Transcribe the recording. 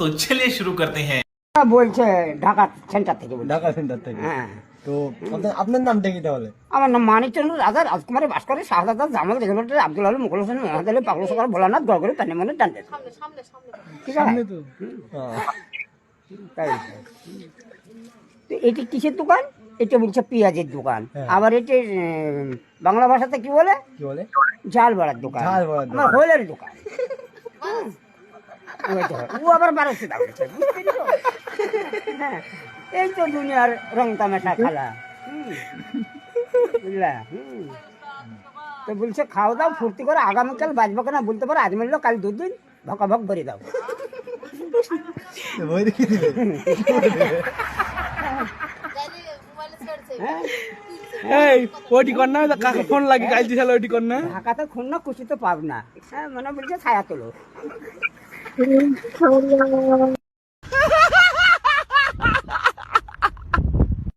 तो चलिए शुरू करते हैं। বলছে ঢাকা সেন্টার থেকে বলছে। ঢাকা সেন্টার থেকে। হ্যাঁ, তো আপনার নামটা কি তাহলে? আমার নাম মানিকচন্দ্র রাজা রাজকুমারী ভাস্করের শাহজাদা জামাল রেগুলেটর আব্দুল আলম মুকুল হোসেন মোহাম্মদ আলী পাগল সকাল ভোলানাথ গড়গড়ি তানে মনে টানতে ঠিক আছে সামনে তো। হ্যাঁ। তাই তো এটি কিসের দোকান? এটা বলছে পেঁয়াজের দোকান। হ্যাঁ। আবার এটি বাংলা ভাষাতে কি বলে? কি বলে? ঝাল বড়ার দোকান। ঝাল বড়ার আমার দোকান। হোলের দোকান। ওইটা হয়। ও আবার 1200 টাকা বলছে, বুঝতে পেরেছো? হ্যাঁ, এই তো দুনিয়ার রং তামাশা খেলা। বুঝলা? তো বলছে খাওয়া দাও ফুর্তি করে আগামীকাল বাঁচবো কিনা বলতে পারো, আজ মিললো কাল 2 দিন ভকা ভক ভরে দাও। বই দেখি দিবে। এই ওটি কর না, কাকে ফোন লাগি গাইল দিছিল ওটি কর না। ঢাকাতে খুন না খুশি তো পাব না। হ্যাঁ, মানে বলছে ছায়া তোলো।